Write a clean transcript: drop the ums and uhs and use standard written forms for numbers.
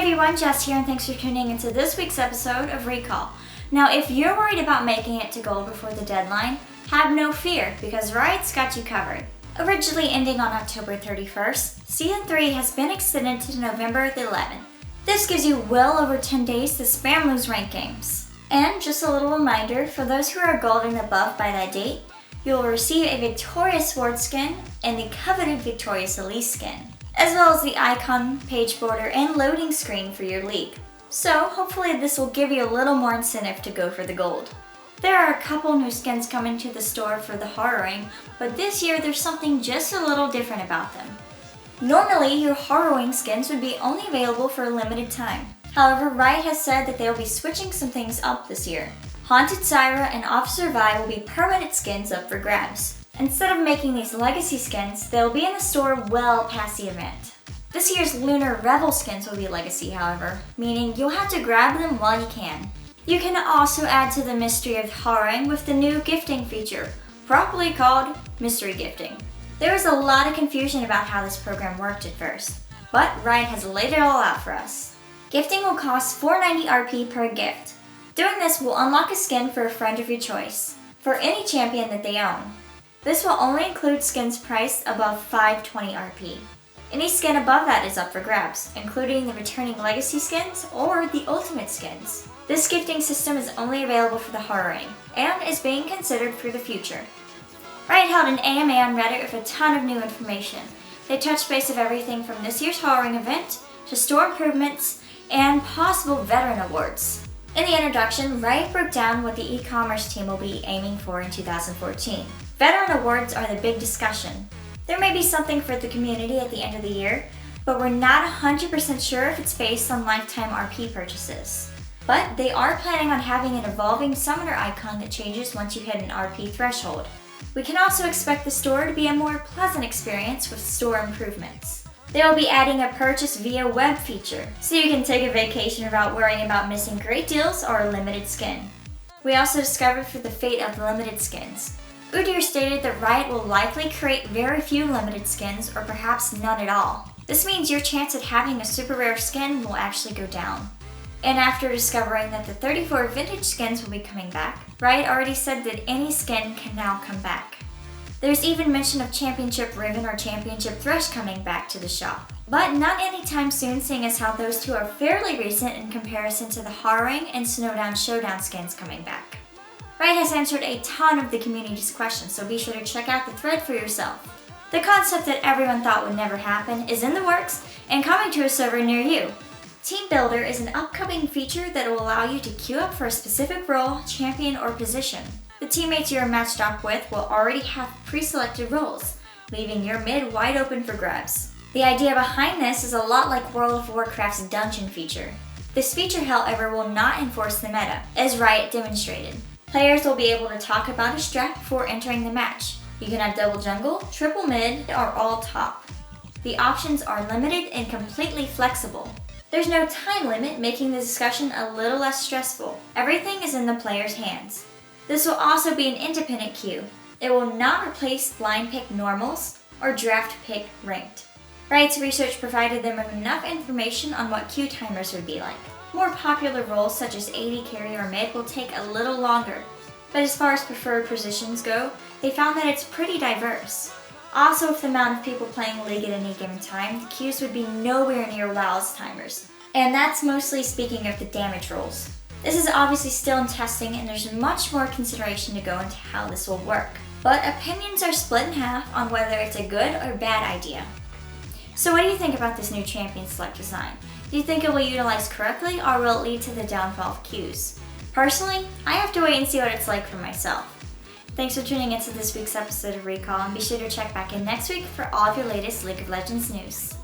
everyone, Jess here, and thanks for tuning into this week's episode of Recall. Now, if you're worried about making it to gold before the deadline, have no fear, because Riot's got you covered. Originally ending on October 31st, Season 3 has been extended to November the 11th. This gives you well over 10 days to spam those rank games. And just a little reminder, for those who are gold and above by that date, you will receive a Victorious Sword skin and the coveted Victorious Elite skin, as well as the icon, page border, and loading screen for your league. So hopefully this will give you a little more incentive to go for the gold. There are a couple new skins coming to the store for the Horror Ring, but this year there's something just a little different about them. Normally, your Horror Ring skins would be only available for a limited time. However, Riot has said that they will be switching some things up this year. Haunted Syra and Officer Vi will be permanent skins up for grabs. Instead of making these legacy skins, they'll be in the store well past the event. This year's Lunar Revel skins will be legacy, however, meaning you'll have to grab them while you can. You can also add to the mystery of Horror Ring with the new gifting feature, properly called Mystery Gifting. There was a lot of confusion about how this program worked at first, but Riot has laid it all out for us. Gifting will cost 490 RP per gift. Doing this will unlock a skin for a friend of your choice, for any champion that they own. This will only include skins priced above 520 RP. Any skin above that is up for grabs, including the returning legacy skins or the ultimate skins. This gifting system is only available for the Horror Ring, and is being considered for the future. Riot held an AMA on Reddit with a ton of new information. They touched base of everything from this year's Horror Ring event, to store improvements, and possible veteran awards. In the introduction, Riot broke down what the e-commerce team will be aiming for in 2014. Veteran awards are the big discussion. There may be something for the community at the end of the year, but we're not 100% sure if it's based on lifetime RP purchases. But they are planning on having an evolving summoner icon that changes once you hit an RP threshold. We can also expect the store to be a more pleasant experience with store improvements. They will be adding a purchase via web feature, so you can take a vacation without worrying about missing great deals or a limited skin. We also discovered for the fate of limited skins. Udyr stated that Riot will likely create very few limited skins, or perhaps none at all. This means your chance at having a super rare skin will actually go down. And after discovering that the 34 vintage skins will be coming back, Riot already said that any skin can now come back. There's even mention of Championship Riven or Championship Thresh coming back to the shop, but not anytime soon, seeing as how those two are fairly recent in comparison to the Horror Ring and Snowdown Showdown skins coming back. Riot has answered a ton of the community's questions, so be sure to check out the thread for yourself. The concept that everyone thought would never happen is in the works and coming to a server near you. Team Builder is an upcoming feature that will allow you to queue up for a specific role, champion, or position. The teammates you are matched up with will already have pre-selected roles, leaving your mid wide open for grabs. The idea behind this is a lot like World of Warcraft's dungeon feature. This feature, however, will not enforce the meta, as Riot demonstrated. Players will be able to talk about a strat before entering the match. You can have double jungle, triple mid, or all top. The options are limited and completely flexible. There's no time limit, making the discussion a little less stressful. Everything is in the player's hands. This will also be an independent queue. It will not replace blind pick normals or draft pick ranked. Riot's research provided them with enough information on what queue timers would be like. More popular roles such as AD carry or mid will take a little longer, but as far as preferred positions go, they found that it's pretty diverse. Also, with the amount of people playing League at any given time, the queues would be nowhere near WoW's timers. And that's mostly speaking of the damage roles. This is obviously still in testing, and there's much more consideration to go into how this will work. But opinions are split in half on whether it's a good or bad idea. So what do you think about this new champion select design? Do you think it will be utilized correctly, or will it lead to the downfall of queues? Personally, I have to wait and see what it's like for myself. Thanks for tuning into this week's episode of Recall, and be sure to check back in next week for all of your latest League of Legends news.